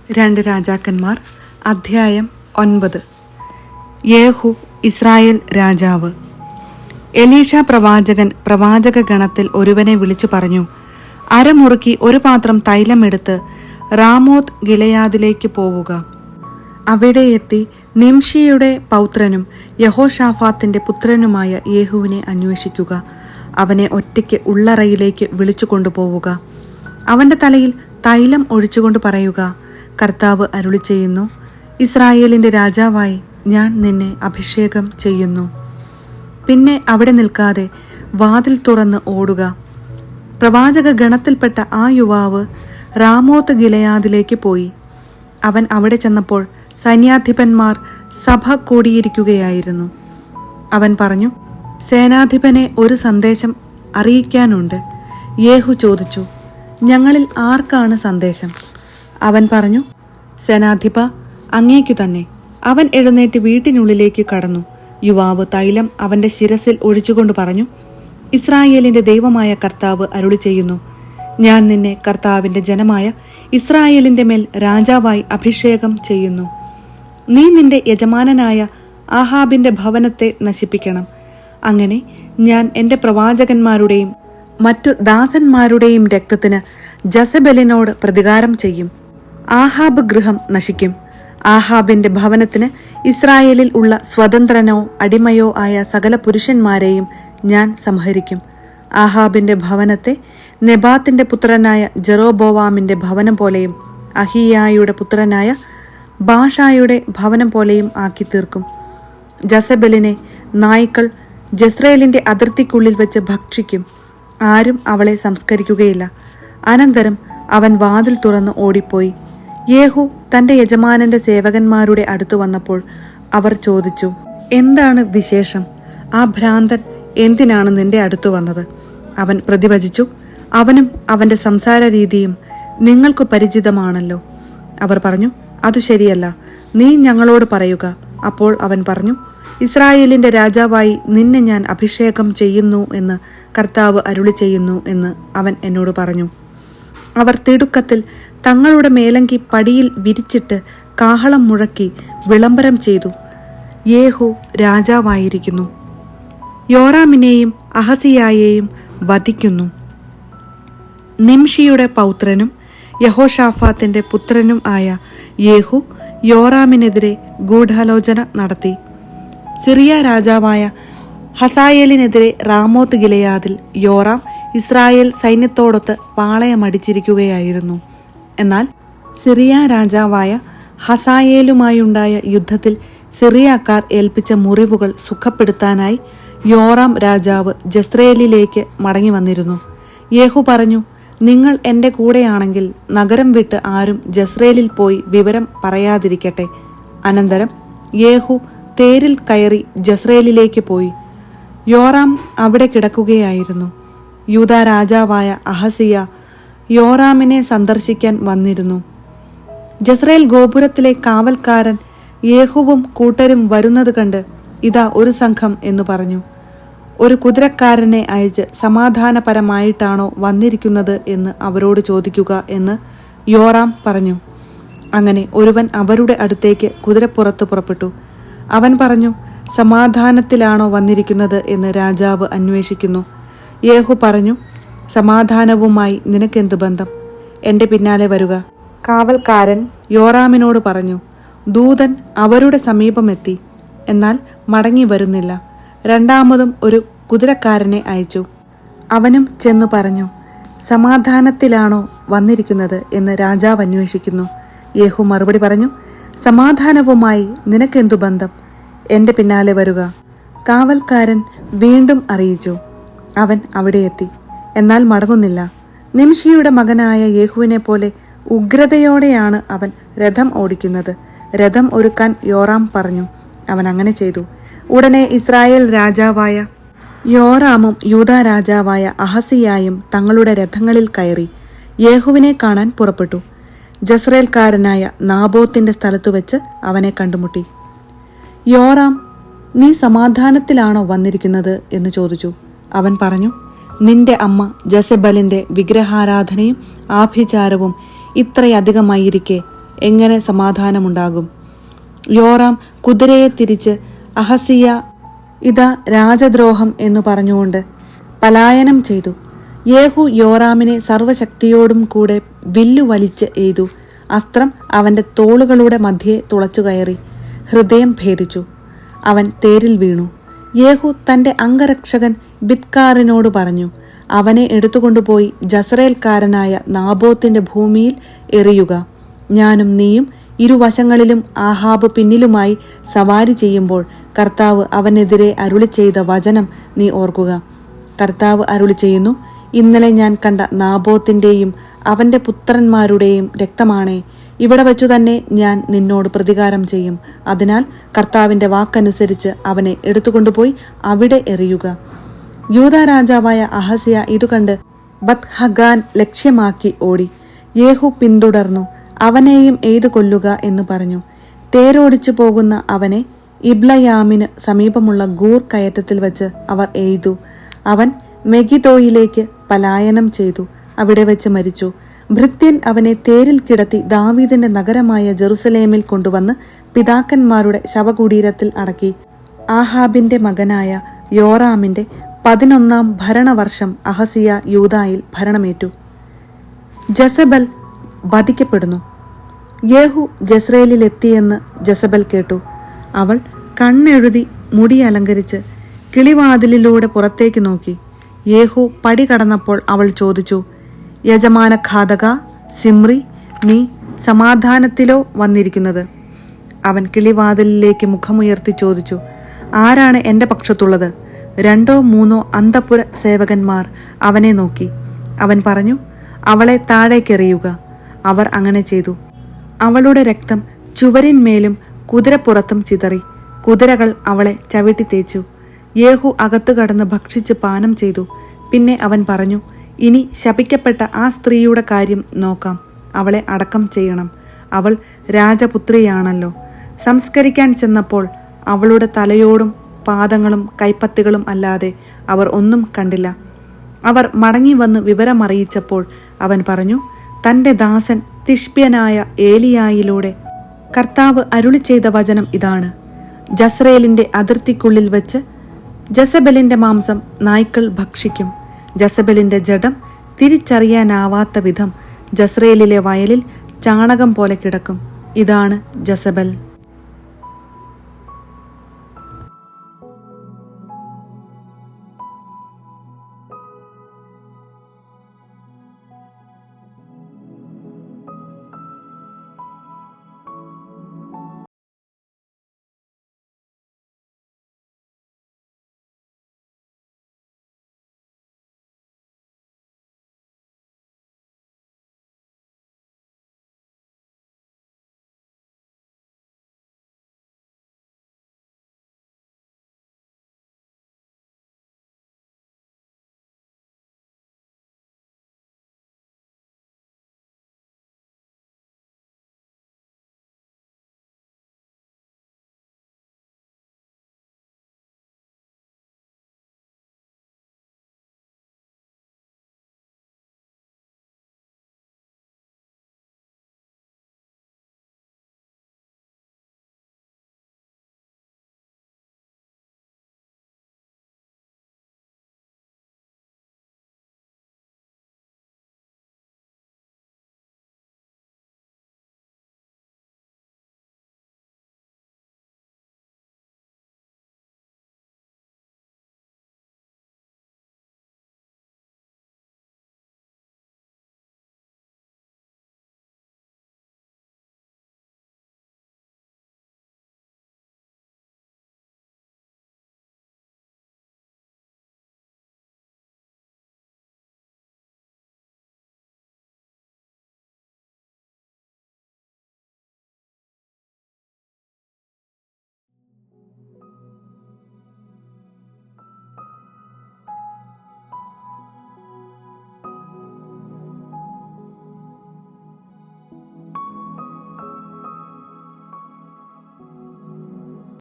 2 രാജാക്കന്മാർ അധ്യായം 9. യേഹു ഇസ്രായേൽ രാജാവ്. എലീഷ പ്രവാചകൻ പ്രവാചക ഗണത്തിൽ ഒരുവനെ വിളിച്ചു പറഞ്ഞു, അരമുറുക്കി ഒരു പാത്രം തൈലമെടുത്ത് റാമോത്ത് ഗിലെയാദിലേക്ക് പോവുക. അവിടെ എത്തി നിംഷിയുടെ പൗത്രനും യഹോഷാഫാത്തിന്റെ പുത്രനുമായ യേഹുവിനെ അന്വേഷിക്കുക. അവനെ ഒറ്റയ്ക്ക് ഉള്ളറയിലേക്ക് വിളിച്ചു കൊണ്ടുപോവുക. അവന്റെ തലയിൽ തൈലം ഒഴിച്ചുകൊണ്ട് പറയുക, കർത്താവ് അരുളി ചെയ്യുന്നു, ഇസ്രായേലിന്റെ രാജാവായി ഞാൻ നിന്നെ അഭിഷേകം ചെയ്യുന്നു. പിന്നെ അവിടെ നിൽക്കാതെ വാതിൽ തുറന്ന് ഓടുക. പ്രവാചക ഗണത്തിൽപ്പെട്ട ആ യുവാവ് റാമോത്ത് ഗിലെയാദിലേക്ക് പോയി. അവൻ അവിടെ ചെന്നപ്പോൾ സൈന്യാധിപന്മാർ സഭ കൂടിയിരിക്കുകയായിരുന്നു. അവൻ പറഞ്ഞു, സേനാധിപനെ ഒരു സന്ദേശം അറിയിക്കാനുണ്ട്. യേഹു ചോദിച്ചു, ഞങ്ങളിൽ ആർക്കാണ് സന്ദേശം? അവൻ പറഞ്ഞു, സേനാധിപ, അങ്ങേക്കു തന്നെ. അവൻ എഴുന്നേറ്റ് വീട്ടിനുള്ളിലേക്ക് കടന്നു. യുവാവ് തൈലം അവന്റെ ശിരസിൽ ഒഴിച്ചുകൊണ്ട് പറഞ്ഞു, ഇസ്രായേലിന്റെ ദൈവമായ കർത്താവ് അരുളി ചെയ്യുന്നു, ഞാൻ നിന്നെ കർത്താവിന്റെ ജനമായ ഇസ്രായേലിന്റെ മേൽ രാജാവായി അഭിഷേകം ചെയ്യുന്നു. നീ നിന്റെ യജമാനനായ ആഹാബിന്റെ ഭവനത്തെ നശിപ്പിക്കണം. അങ്ങനെ ഞാൻ എൻ്റെ പ്രവാചകന്മാരുടെയും മറ്റു ദാസന്മാരുടെയും രക്തത്തിന് ജസബെലിനോട് പ്രതികാരം ചെയ്യും. ആഹാബ് ഗൃഹം നശിക്കും. ആഹാബിന്റെ ഭവനത്തിന് ഇസ്രായേലിൽ ഉള്ള സ്വതന്ത്രനോ അടിമയോ ആയ സകല പുരുഷന്മാരെയും ഞാൻ സംഹരിക്കും. ആഹാബിന്റെ ഭവനത്തെ നെബാത്തിന്റെ പുത്രനായ ജെറോബോവാമിന്റെ ഭവനം പോലെയും അഹിയായുടെ പുത്രനായ ബാഷായുടെ ഭവനം പോലെയും ആക്കി തീർക്കും. ജസബെലിനെ നായ്ക്കൾ ജസ്രയേലിന്റെ അതിർത്തിക്കുള്ളിൽ വെച്ച് ഭക്ഷിക്കും. ആരും അവളെ സംസ്കരിക്കുകയില്ല. അനന്തരം അവൻ വാതിൽ തുറന്ന് ഓടിപ്പോയി. യേഹു തന്റെ യജമാനന്റെ സേവകന്മാരുടെ അടുത്തു വന്നപ്പോൾ അവർ ചോദിച്ചു, എന്താണ് വിശേഷം? ആ ഭ്രാന്തൻ എന്തിനാണ് നിന്റെ അടുത്തു വന്നത്? അവൻ പ്രതിവചിച്ചു, അവനും അവന്റെ സംസാര രീതിയും നിങ്ങൾക്ക് പരിചിതമാണല്ലോ. അവർ പറഞ്ഞു, അത് ശരിയല്ല, നീ ഞങ്ങളോട് പറയുക. അപ്പോൾ അവൻ പറഞ്ഞു, ഇസ്രായേലിന്റെ രാജാവായി നിന്നെ ഞാൻ അഭിഷേകം ചെയ്യുന്നു എന്ന് കർത്താവ് അരുളി ചെയ്യുന്നു എന്ന് അവൻ എന്നോട് പറഞ്ഞു. അവർ തിടുക്കത്തിൽ തങ്ങളുടെ മേലങ്കി പടിയിൽ വിരിച്ചിട്ട് കാഹളം മുഴക്കി വിളംബരം ചെയ്തു, യേഹു രാജാവായിരിക്കുന്നു, യോറാമിനെയും അഹസിയായെയും വധിക്കുന്നു. നിംഷിയുടെ പൗത്രനും യഹോഷാഫാത്തിന്റെ പുത്രനും ആയ യേഹു യോറാമിനെതിരെ ഗൂഢാലോചന നടത്തി. സിറിയ രാജാവായ ഹസായേലിനെതിരെ റാമോത്ത് ഗിലെയാദിൽ യോറാം ഇസ്രായേൽ സൈന്യത്തോടൊത്ത് പാളയമടിച്ചിരിക്കുകയായിരുന്നു. എന്നാൽ സിറിയ രാജാവായ ഹസായേലുമായുണ്ടായ യുദ്ധത്തിൽ സിറിയക്കാർ ഏൽപ്പിച്ച മുറിവുകൾ സുഖപ്പെടുത്താനായി യോറാം രാജാവ് ജസ്രയേലിലേക്ക് മടങ്ങി വന്നിരുന്നു. യേഹു പറഞ്ഞു, നിങ്ങൾ എൻ്റെ കൂടെയാണെങ്കിൽ നഗരം വിട്ട് ആരും ജസ്രയേലിൽ പോയി വിവരം പറയാതിരിക്കട്ടെ. അനന്തരം യേഹു തേരിൽ കയറി ജസ്രയേലിലേക്ക് പോയി. യോറാം അവിടെ കിടക്കുകയായിരുന്നു. യൂദാ രാജാവായ അഹസിയ യോറാമിനെ സന്ദർശിക്കാൻ വന്നിരുന്നു. ജസ്രയേൽ ഗോപുരത്തിലെ കാവൽക്കാരൻ യേഹുവും കൂട്ടരും വരുന്നത് കണ്ട്, ഇതാ ഒരു സംഘം എന്ന് പറഞ്ഞു. ഒരു കുതിരക്കാരനെ അയച്ച് സമാധാനപരമായിട്ടാണോ വന്നിരിക്കുന്നത് എന്ന് അവരോട് ചോദിക്കുക എന്ന് യോറാം പറഞ്ഞു. അങ്ങനെ ഒരുവൻ അവരുടെ അടുത്തേക്ക് കുതിരപ്പുറത്ത് പുറപ്പെട്ടു. അവൻ പറഞ്ഞു, സമാധാനത്തിലാണോ വന്നിരിക്കുന്നത് എന്ന് രാജാവ് അന്വേഷിക്കുന്നു. യേഹു പറഞ്ഞു, സമാധാനവുമായി നിനക്കെന്ത് ബന്ധം? എൻ്റെ പിന്നാലെ വരുക. കാവൽക്കാരൻ യോറാമിനോട് പറഞ്ഞു. ദൂതൻ അവരുടെ സമീപമെത്തി, എന്നാൽ മടങ്ങി വരുന്നില്ല. രണ്ടാമതും ഒരു കുതിരക്കാരനെ അയച്ചു. അവനും ചെന്നു പറഞ്ഞു, സമാധാനത്തിലാണോ വന്നിരിക്കുന്നത് എന്ന് രാജാവ് അന്വേഷിക്കുന്നു. യേഹു മറുപടി പറഞ്ഞു, സമാധാനവുമായി നിനക്കെന്തു ബന്ധം? എൻ്റെ പിന്നാലെ വരുക. കാവൽക്കാരൻ വീണ്ടും അറിയിച്ചു. അവൻ അവിടെ എത്തി, എന്നാൽ മടങ്ങുന്നില്ല. നിംഷിയുടെ മകനായ യേഹുവിനെ പോലെ ഉഗ്രതയോടെയാണ് അവൻ രഥം ഓടിക്കുന്നത്. രഥം ഒരുക്കാൻ യോറാം പറഞ്ഞു. അവൻ അങ്ങനെ ചെയ്തു. ഉടനെ ഇസ്രായേൽ രാജാവായ യോറാമും യൂദാ രാജാവായ അഹസിയായും തങ്ങളുടെ രഥങ്ങളിൽ കയറി യേഹുവിനെ കാണാൻ പുറപ്പെട്ടു. ജസ്രയേൽക്കാരനായ നാബോത്തിന്റെ സ്ഥലത്തു വെച്ച് അവനെ കണ്ടുമുട്ടി. യോറാം, നീ സമാധാനത്തിലാണോ വന്നിരിക്കുന്നത് എന്ന് ചോദിച്ചു. അവൻ പറഞ്ഞു, നിന്റെ അമ്മ ജസബലിന്റെ വിഗ്രഹാരാധനയും ആഭിചാരവും ഇത്രയധികമായിരിക്കെ എങ്ങനെ സമാധാനമുണ്ടാകും? യോറാം കുതിരയെ തിരിച്ച് അഹസിയ ഇതാ രാജദ്രോഹം എന്നു പറഞ്ഞുകൊണ്ട് പലായനം ചെയ്തു. യേഹു യോറാമിനെ സർവശക്തിയോടും കൂടെ വില്ലു വലിച്ച് എയ്തു. അസ്ത്രം അവന്റെ തോളുകളുടെ മധ്യേ തുളച്ചു കയറി ഹൃദയം ഭേദിച്ചു. അവൻ തേരിൽ വീണു. യേഹു തന്റെ അംഗരക്ഷകൻ ബിദ്കാറിനോട് പറഞ്ഞു, അവനെ എടുത്തുകൊണ്ടുപോയി ജസ്രയേൽക്കാരനായ നാബോത്തിന്റെ ഭൂമിയിൽ എറിയുക. ഞാനും നീയും ഇരുവശങ്ങളിലും ആഹാബ് പിന്നിലുമായി സവാരി ചെയ്യുമ്പോൾ കർത്താവ് അവനെതിരെ അരുളി ചെയ്ത വചനം നീ ഓർക്കുക. കർത്താവ് അരുളി ചെയ്യുന്നു, ഇന്നലെ ഞാൻ കണ്ട നാബോത്തിന്റെയും അവന്റെ പുത്രന്മാരുടെയും രക്തമാണേ, ഇവിടെ വച്ചു തന്നെ ഞാൻ നിന്നോട് പ്രതികാരം ചെയ്യും. അതിനാൽ കർത്താവിന്റെ വാക്കനുസരിച്ച് അവനെ എടുത്തുകൊണ്ടുപോയി അവിടെ എറിയുക. യൂദാ രാജാവായ അഹസ്യ ഇതുകണ്ട് ബത്ഹഗാൻ ലക്ഷ്യമാക്കി ഓടി. യേഹു പിന്തുടർന്നു, അവനെയും എയ്തു കൊല്ലുക എന്ന് പറഞ്ഞു. തേരോടിച്ചു പോകുന്ന അവനെ ഇബ്ലയാമിന് സമീപമുള്ള ഗൂർ കയറ്റത്തിൽ വച്ച് അവർ എയ്തു. അവൻ മെഗിദോയിലേക്ക് പലായനം ചെയ്തു, അവിടെ വെച്ച് മരിച്ചു. ഭൃത്യൻ അവനെ തേരിൽ കിടത്തി ദാവീദിന്റെ നഗരമായ ജെറുസലേമിൽ കൊണ്ടുവന്ന് പിതാക്കന്മാരുടെ ശവകുടീരത്തിൽ അടക്കി. ആഹാബിന്റെ മകനായ യോറാമിന്റെ 11 ഭരണവർഷം അഹസിയ യൂദായിൽ ഭരണമേറ്റു. ജസബൽ വധിക്കപ്പെടുന്നു. യേഹു ജസ്രയേലിലെത്തിയെന്ന് ജസബൽ കേട്ടു. അവൾ കണ്ണെഴുതി മുടി അലങ്കരിച്ച് കിളിവാതിലിലൂടെ പുറത്തേക്ക് നോക്കി. യേഹു പടി കടന്നപ്പോൾ അവൾ ചോദിച്ചു, യജമാനഘാതക സിമ്രി, നീ സമാധാനത്തിലോ വന്നിരിക്കുന്നത്? അവൻ കിളിവാതിലിലേക്ക് മുഖമുയർത്തി ചോദിച്ചു, ആരാണ് എൻ്റെ പക്ഷത്തുള്ളത്? 2-3 അന്തഃപുര സേവകന്മാർ അവനെ നോക്കി. അവൻ പറഞ്ഞു, അവളെ താഴേക്കെറിയുക. അവർ അങ്ങനെ ചെയ്തു. അവളുടെ രക്തം ചുവരിന്മേലും കുതിരപ്പുറത്തും ചിതറി. കുതിരകൾ അവളെ ചവിട്ടി തേച്ചു. യേഹു അകത്തു കടന്ന് ഭക്ഷിച്ച് പാനം ചെയ്തു. പിന്നെ അവൻ പറഞ്ഞു, ഇനി ശപിക്കപ്പെട്ട ആ സ്ത്രീയുടെ കാര്യം നോക്കാം. അവളെ അടക്കം ചെയ്യണം. അവൾ രാജപുത്രിയാണല്ലോ. സംസ്കരിക്കാൻ ചെന്നപ്പോൾ അവളുടെ തലയോടും പാദങ്ങളും കൈപ്പത്തികളും അല്ലാതെ അവർ ഒന്നും കണ്ടില്ല. അവർ മടങ്ങി വന്ന് വിവരമറിയിച്ചപ്പോൾ അവൻ പറഞ്ഞു, തൻ്റെ ദാസൻ തിഷ്ബ്യനായ ഏലിയായിലൂടെ കർത്താവ് അരുളി ചെയ്ത വചനം ഇതാണ്: ജസ്രയേലിന്റെ അതിർത്തിക്കുള്ളിൽ വെച്ച് ജസബലിന്റെ മാംസം നായ്ക്കൾ ഭക്ഷിക്കും. ജസബലിന്റെ ജഡം തിരിച്ചറിയാനാവാത്ത വിധം ജസ്രയേലിലെ വയലിൽ ചാണകം പോലെ കിടക്കും. ഇതാണ് ജസബൽ.